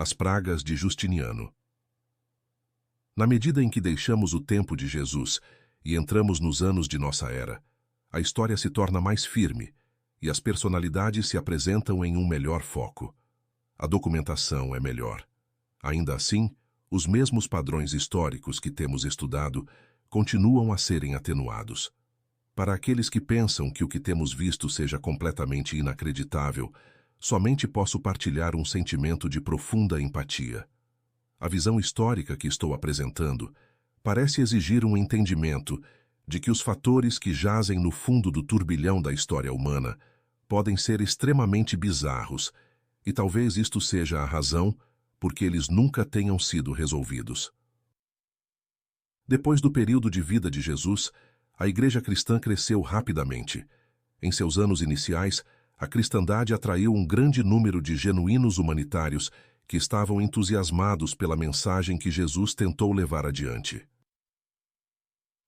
As pragas de Justiniano. Na medida em que deixamos o tempo de Jesus e entramos nos anos de nossa era, a história se torna mais firme e as personalidades se apresentam em um melhor foco. A documentação é melhor. Ainda assim, os mesmos padrões históricos que temos estudado continuam a serem atenuados. Para aqueles que pensam que o que temos visto seja completamente inacreditável, somente posso partilhar um sentimento de profunda empatia. A visão histórica que estou apresentando parece exigir um entendimento de que os fatores que jazem no fundo do turbilhão da história humana podem ser extremamente bizarros, e talvez isto seja a razão por que eles nunca tenham sido resolvidos. Depois do período de vida de Jesus, a Igreja cristã cresceu rapidamente. Em seus anos iniciais, a cristandade atraiu um grande número de genuínos humanitários que estavam entusiasmados pela mensagem que Jesus tentou levar adiante.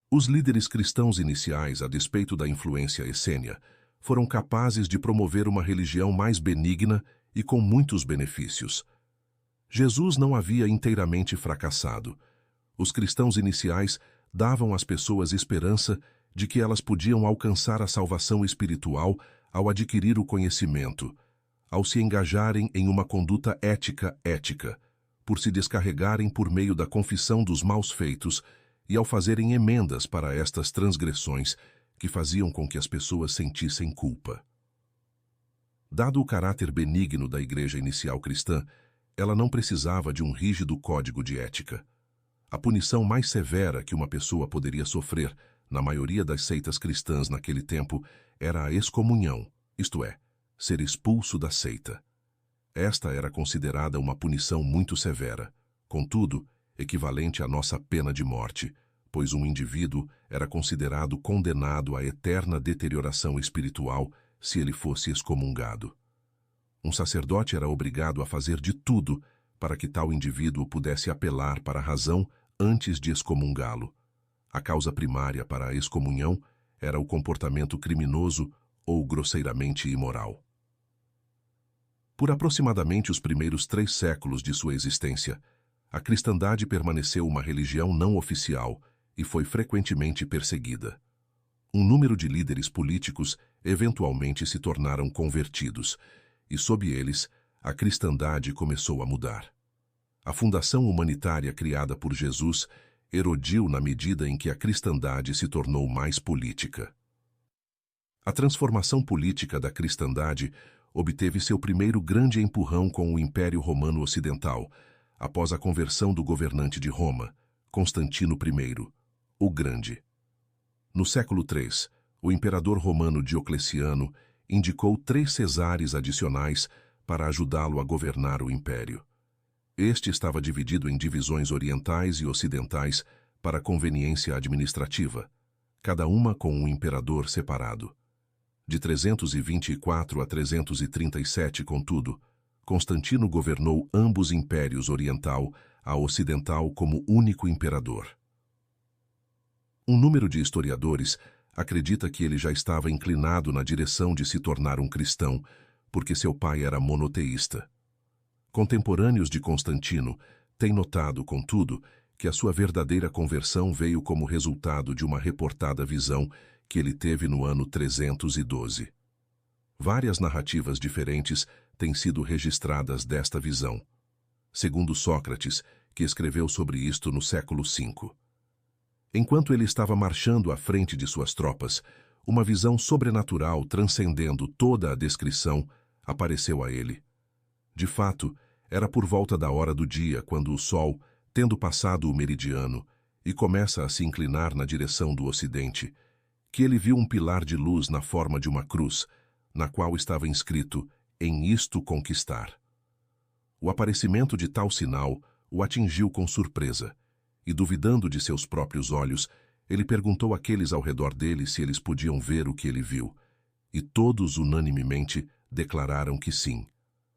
Os líderes cristãos iniciais, a despeito da influência essênia, foram capazes de promover uma religião mais benigna e com muitos benefícios. Jesus não havia inteiramente fracassado. Os cristãos iniciais davam às pessoas esperança de que elas podiam alcançar a salvação espiritual ao adquirir o conhecimento, ao se engajarem em uma conduta ética, por se descarregarem por meio da confissão dos maus feitos e ao fazerem emendas para estas transgressões que faziam com que as pessoas sentissem culpa. Dado o caráter benigno da igreja inicial cristã, ela não precisava de um rígido código de ética. A punição mais severa que uma pessoa poderia sofrer, na maioria das seitas cristãs naquele tempo, era a excomunhão, isto é, ser expulso da seita. Esta era considerada uma punição muito severa, contudo, equivalente à nossa pena de morte, pois um indivíduo era considerado condenado à eterna deterioração espiritual se ele fosse excomungado. Um sacerdote era obrigado a fazer de tudo para que tal indivíduo pudesse apelar para a razão antes de excomungá-lo. A causa primária para a excomunhão era o comportamento criminoso ou grosseiramente imoral. Por aproximadamente os primeiros 3 séculos de sua existência, a cristandade permaneceu uma religião não oficial e foi frequentemente perseguida. Um número de líderes políticos eventualmente se tornaram convertidos, e sob eles, a cristandade começou a mudar. A fundação humanitária criada por Jesus erodiu na medida em que a cristandade se tornou mais política. A transformação política da cristandade obteve seu primeiro grande empurrão com o Império Romano Ocidental, após a conversão do governante de Roma, Constantino I, o Grande. No século III, o imperador romano Diocleciano indicou 3 cesares adicionais para ajudá-lo a governar o império. Este estava dividido em divisões orientais e ocidentais para conveniência administrativa, cada uma com um imperador separado. De 324 a 337, contudo, Constantino governou ambos impérios oriental a ocidental como único imperador. Um número de historiadores acredita que ele já estava inclinado na direção de se tornar um cristão, porque seu pai era monoteísta. Contemporâneos de Constantino têm notado, contudo, que a sua verdadeira conversão veio como resultado de uma reportada visão que ele teve no ano 312. Várias narrativas diferentes têm sido registradas desta visão. Segundo Sócrates, que escreveu sobre isto no século V. Enquanto ele estava marchando à frente de suas tropas, uma visão sobrenatural transcendendo toda a descrição apareceu a ele. De fato, era por volta da hora do dia, quando o sol, tendo passado o meridiano, e começa a se inclinar na direção do ocidente, que ele viu um pilar de luz na forma de uma cruz, na qual estava inscrito, "Em isto conquistar". O aparecimento de tal sinal o atingiu com surpresa, e duvidando de seus próprios olhos, ele perguntou àqueles ao redor dele se eles podiam ver o que ele viu, e todos unanimemente declararam que sim.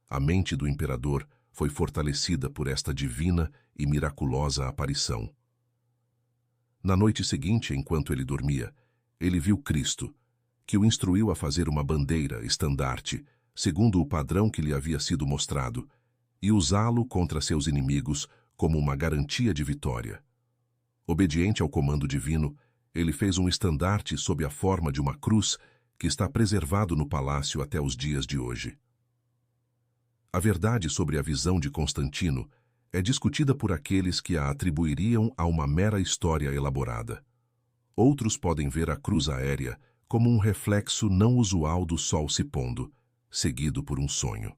A mente do imperador foi fortalecida por esta divina e miraculosa aparição. Na noite seguinte, enquanto ele dormia, ele viu Cristo, que o instruiu a fazer uma bandeira, estandarte, segundo o padrão que lhe havia sido mostrado, e usá-lo contra seus inimigos como uma garantia de vitória. Obediente ao comando divino, ele fez um estandarte sob a forma de uma cruz que está preservado no palácio até os dias de hoje. A verdade sobre a visão de Constantino é discutida por aqueles que a atribuiriam a uma mera história elaborada. Outros podem ver a cruz aérea como um reflexo não usual do sol se pondo, seguido por um sonho.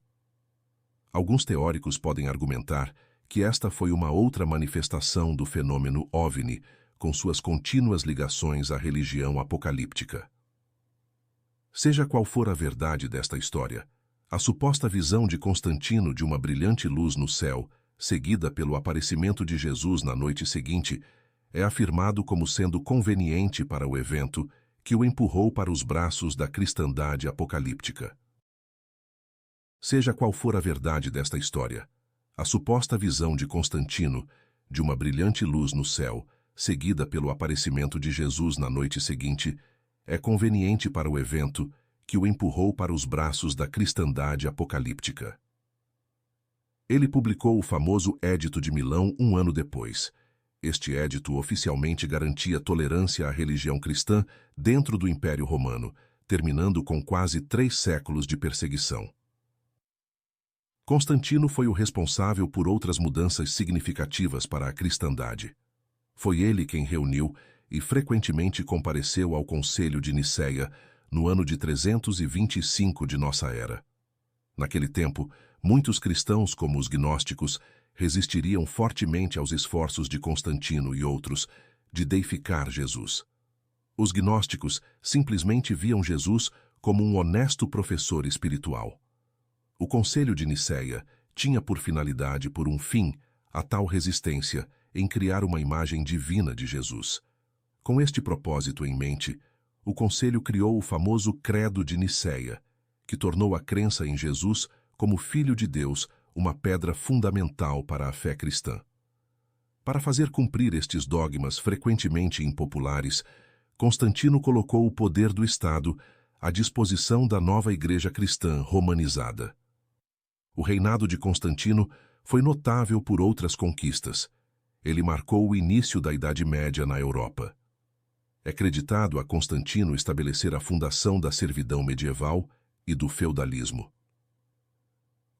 Alguns teóricos podem argumentar que esta foi uma outra manifestação do fenômeno OVNI, com suas contínuas ligações à religião apocalíptica. Seja qual for a verdade desta história, a suposta visão de Constantino de uma brilhante luz no céu, seguida pelo aparecimento de Jesus na noite seguinte, é afirmado como sendo conveniente para o evento que o empurrou para os braços da cristandade apocalíptica. Seja qual for a verdade desta história, a suposta visão de Constantino de uma brilhante luz no céu, seguida pelo aparecimento de Jesus na noite seguinte, é conveniente para o evento que o empurrou para os braços da cristandade apocalíptica. Ele publicou o famoso Édito de Milão um ano depois. Este édito oficialmente garantia tolerância à religião cristã dentro do Império Romano, terminando com quase 3 séculos de perseguição. Constantino foi o responsável por outras mudanças significativas para a cristandade. Foi ele quem reuniu e frequentemente compareceu ao Concílio de Nicéia no ano de 325 de nossa era. Naquele tempo, muitos cristãos, como os gnósticos, resistiriam fortemente aos esforços de Constantino e outros de deificar Jesus. Os gnósticos simplesmente viam Jesus como um honesto professor espiritual. O Concílio de Nicéia tinha por finalidade, por um fim, a tal resistência em criar uma imagem divina de Jesus. Com este propósito em mente, o Concílio criou o famoso Credo de Nicéia, que tornou a crença em Jesus como Filho de Deus uma pedra fundamental para a fé cristã. Para fazer cumprir estes dogmas frequentemente impopulares, Constantino colocou o poder do Estado à disposição da nova igreja cristã romanizada. O reinado de Constantino foi notável por outras conquistas. Ele marcou o início da Idade Média na Europa. É creditado a Constantino estabelecer a fundação da servidão medieval e do feudalismo.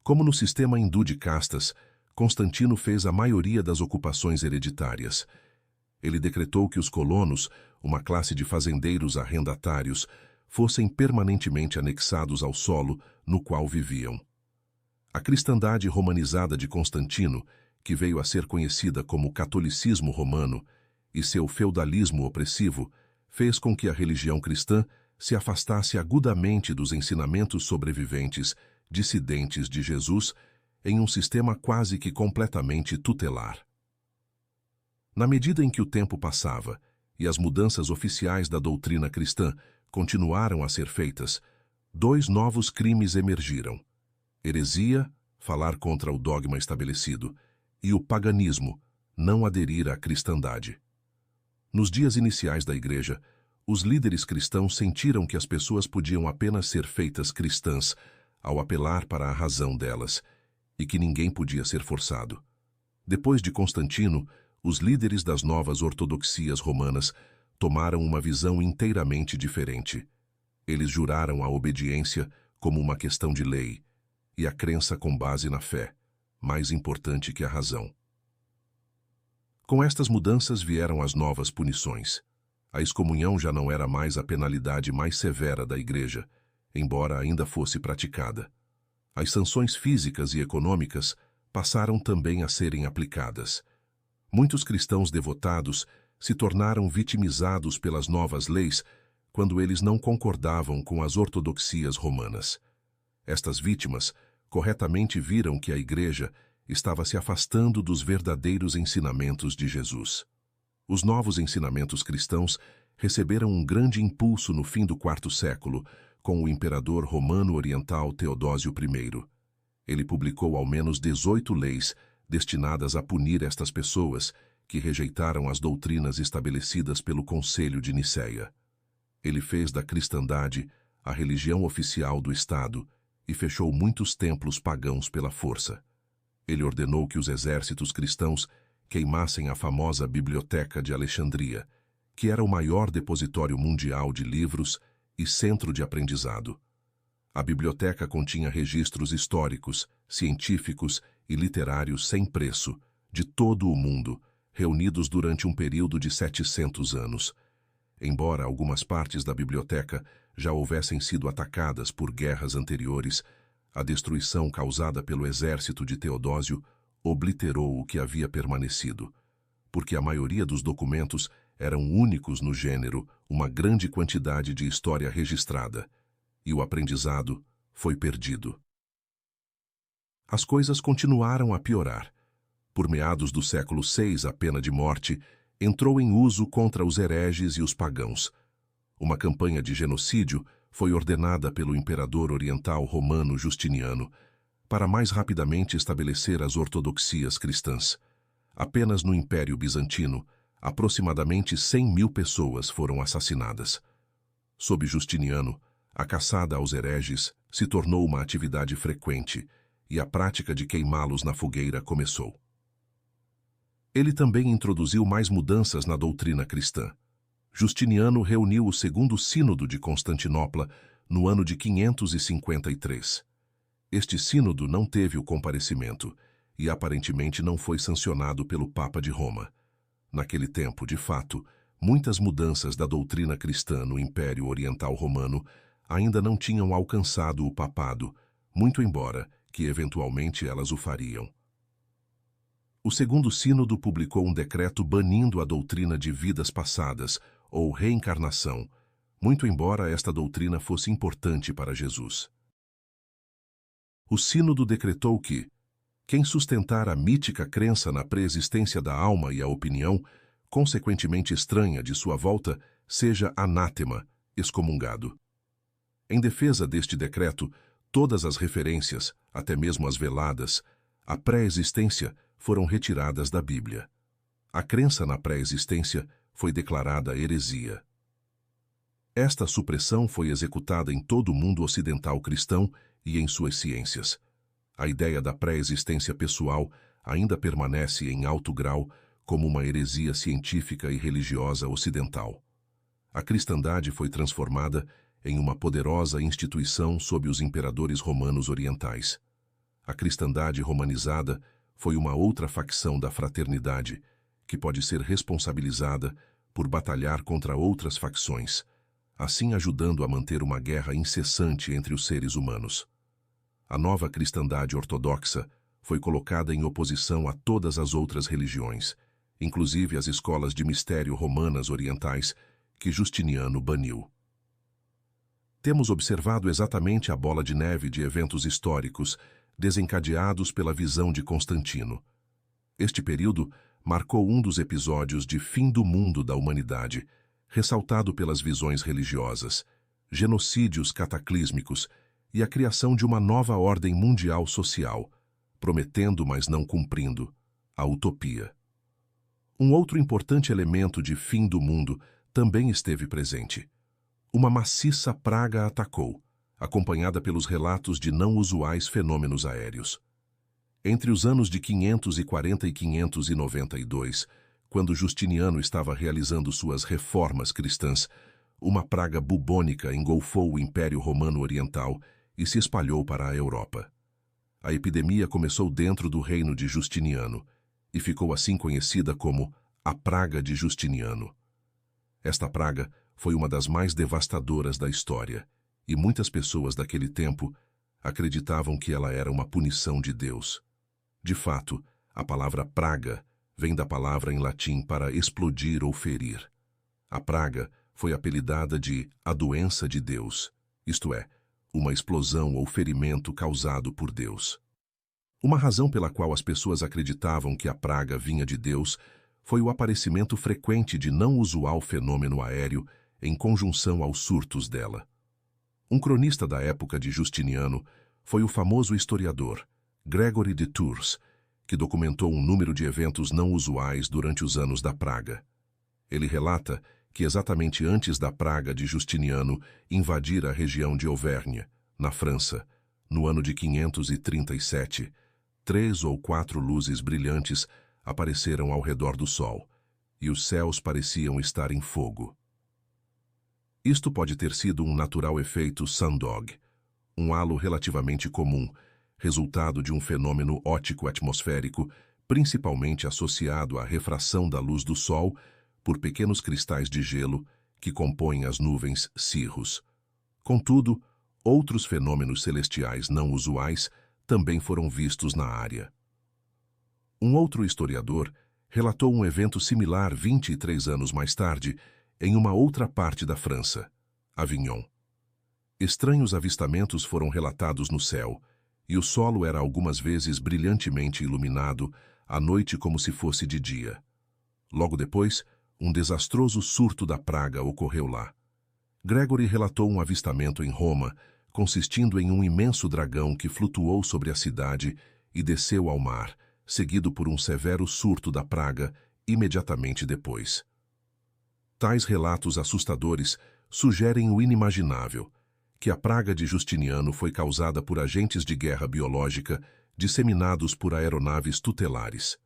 Como no sistema hindu de castas, Constantino fez a maioria das ocupações hereditárias. Ele decretou que os colonos, uma classe de fazendeiros arrendatários, fossem permanentemente anexados ao solo no qual viviam. A cristandade romanizada de Constantino, que veio a ser conhecida como catolicismo romano, e seu feudalismo opressivo, fez com que a religião cristã se afastasse agudamente dos ensinamentos sobreviventes, dissidentes de Jesus, em um sistema quase que completamente tutelar. Na medida em que o tempo passava e as mudanças oficiais da doutrina cristã continuaram a ser feitas, 2 novos crimes emergiram: heresia, falar contra o dogma estabelecido, e o paganismo, não aderir à cristandade. Nos dias iniciais da Igreja, os líderes cristãos sentiram que as pessoas podiam apenas ser feitas cristãs ao apelar para a razão delas, e que ninguém podia ser forçado. Depois de Constantino, os líderes das novas ortodoxias romanas tomaram uma visão inteiramente diferente. Eles juraram a obediência como uma questão de lei, e a crença com base na fé, mais importante que a razão. Com estas mudanças vieram as novas punições. A excomunhão já não era mais a penalidade mais severa da Igreja, embora ainda fosse praticada. As sanções físicas e econômicas passaram também a serem aplicadas. Muitos cristãos devotados se tornaram vitimizados pelas novas leis quando eles não concordavam com as ortodoxias romanas. Estas vítimas corretamente viram que a Igreja estava se afastando dos verdadeiros ensinamentos de Jesus. Os novos ensinamentos cristãos receberam um grande impulso no fim do 4º século, com o imperador romano oriental Teodósio I. Ele publicou ao menos 18 leis destinadas a punir estas pessoas que rejeitaram as doutrinas estabelecidas pelo Concílio de Nicéia. Ele fez da cristandade a religião oficial do Estado e fechou muitos templos pagãos pela força. Ele ordenou que os exércitos cristãos queimassem a famosa Biblioteca de Alexandria, que era o maior depositório mundial de livros e centro de aprendizado. A biblioteca continha registros históricos, científicos e literários sem preço, de todo o mundo, reunidos durante um período de 700 anos. Embora algumas partes da biblioteca já houvessem sido atacadas por guerras anteriores, a destruição causada pelo exército de Teodósio obliterou o que havia permanecido, porque a maioria dos documentos eram únicos no gênero, uma grande quantidade de história registrada, e o aprendizado foi perdido. As coisas continuaram a piorar. Por meados do século VI, a pena de morte entrou em uso contra os hereges e os pagãos. Uma campanha de genocídio foi ordenada pelo imperador oriental romano Justiniano para mais rapidamente estabelecer as ortodoxias cristãs. Apenas no Império Bizantino, aproximadamente 100.000 pessoas foram assassinadas. Sob Justiniano, a caçada aos hereges se tornou uma atividade frequente e a prática de queimá-los na fogueira começou. Ele também introduziu mais mudanças na doutrina cristã. Justiniano reuniu o Segundo Sínodo de Constantinopla no ano de 553. Este sínodo não teve o comparecimento e aparentemente não foi sancionado pelo Papa de Roma. Naquele tempo, de fato, muitas mudanças da doutrina cristã no Império Oriental Romano ainda não tinham alcançado o papado, muito embora que eventualmente elas o fariam. O Segundo Sínodo publicou um decreto banindo a doutrina de vidas passadas, ou reencarnação, muito embora esta doutrina fosse importante para Jesus. O Sínodo decretou que quem sustentar a mítica crença na preexistência da alma e a opinião, consequentemente estranha de sua volta, seja anátema, excomungado. Em defesa deste decreto, todas as referências, até mesmo as veladas, à pré-existência foram retiradas da Bíblia. A crença na pré-existência foi declarada heresia. Esta supressão foi executada em todo o mundo ocidental cristão e em suas ciências. A ideia da pré-existência pessoal ainda permanece em alto grau como uma heresia científica e religiosa ocidental. A cristandade foi transformada em uma poderosa instituição sob os imperadores romanos orientais. A cristandade romanizada foi uma outra facção da fraternidade, que pode ser responsabilizada por batalhar contra outras facções, assim ajudando a manter uma guerra incessante entre os seres humanos. A nova cristandade ortodoxa foi colocada em oposição a todas as outras religiões, inclusive as escolas de mistério romanas orientais, que Justiniano baniu. Temos observado exatamente a bola de neve de eventos históricos desencadeados pela visão de Constantino. Este período marcou um dos episódios de fim do mundo da humanidade, ressaltado pelas visões religiosas, genocídios cataclísmicos e a criação de uma nova ordem mundial social, prometendo, mas não cumprindo, a utopia. Um outro importante elemento de fim do mundo também esteve presente. Uma maciça praga atacou, acompanhada pelos relatos de não usuais fenômenos aéreos. Entre os anos de 540 e 592, quando Justiniano estava realizando suas reformas cristãs, uma praga bubônica engolfou o Império Romano Oriental e se espalhou para a Europa. A epidemia começou dentro do reino de Justiniano e ficou assim conhecida como a Praga de Justiniano. Esta praga foi uma das mais devastadoras da história, e muitas pessoas daquele tempo acreditavam que ela era uma punição de Deus. De fato, a palavra praga vem da palavra em latim para explodir ou ferir. A praga foi apelidada de a doença de Deus, isto é, uma explosão ou ferimento causado por Deus. Uma razão pela qual as pessoas acreditavam que a praga vinha de Deus foi o aparecimento frequente de não usual fenômeno aéreo em conjunção aos surtos dela. Um cronista da época de Justiniano foi o famoso historiador Gregory de Tours, que documentou um número de eventos não usuais durante os anos da praga. Ele relata que exatamente antes da praga de Justiniano invadir a região de Auvergne, na França, no ano de 537, 3 ou 4 luzes brilhantes apareceram ao redor do Sol, e os céus pareciam estar em fogo. Isto pode ter sido um natural efeito Sundog, um halo relativamente comum, resultado de um fenômeno óptico atmosférico, principalmente associado à refração da luz do Sol por pequenos cristais de gelo que compõem as nuvens cirrus. Contudo, outros fenômenos celestiais não usuais também foram vistos na área. Um outro historiador relatou um evento similar 23 anos mais tarde, em uma outra parte da França, Avignon. Estranhos avistamentos foram relatados no céu, e o solo era algumas vezes brilhantemente iluminado, à noite como se fosse de dia. Logo depois, um desastroso surto da praga ocorreu lá. Gregory relatou um avistamento em Roma, consistindo em um imenso dragão que flutuou sobre a cidade e desceu ao mar, seguido por um severo surto da praga imediatamente depois. Tais relatos assustadores sugerem o inimaginável, que a praga de Justiniano foi causada por agentes de guerra biológica disseminados por aeronaves tutelares.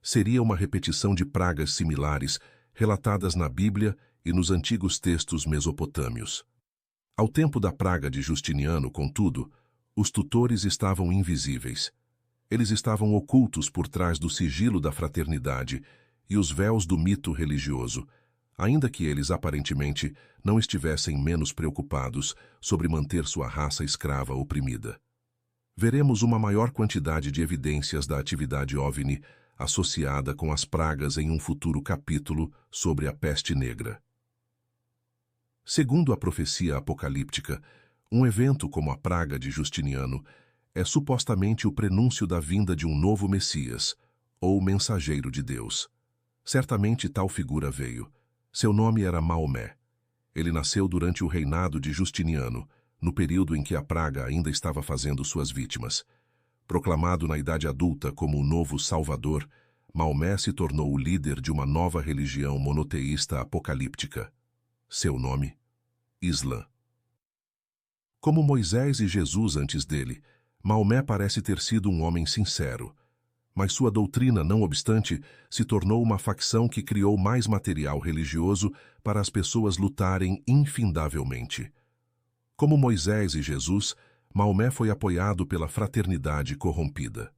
Seria uma repetição de pragas similares relatadas na Bíblia e nos antigos textos mesopotâmios. Ao tempo da praga de Justiniano, contudo, os tutores estavam invisíveis. Eles estavam ocultos por trás do sigilo da fraternidade e os véus do mito religioso, ainda que eles aparentemente não estivessem menos preocupados sobre manter sua raça escrava oprimida. Veremos uma maior quantidade de evidências da atividade OVNI associada com as pragas em um futuro capítulo sobre a peste negra. Segundo a profecia apocalíptica, um evento como a praga de Justiniano é supostamente o prenúncio da vinda de um novo Messias, ou mensageiro de Deus. Certamente tal figura veio. Seu nome era Maomé. Ele nasceu durante o reinado de Justiniano, no período em que a praga ainda estava fazendo suas vítimas. Proclamado na idade adulta como o novo Salvador, Maomé se tornou o líder de uma nova religião monoteísta apocalíptica. Seu nome? Islã. Como Moisés e Jesus antes dele, Maomé parece ter sido um homem sincero, mas sua doutrina, não obstante, se tornou uma facção que criou mais material religioso para as pessoas lutarem infindavelmente. Como Moisés e Jesus, Maomé foi apoiado pela fraternidade corrompida.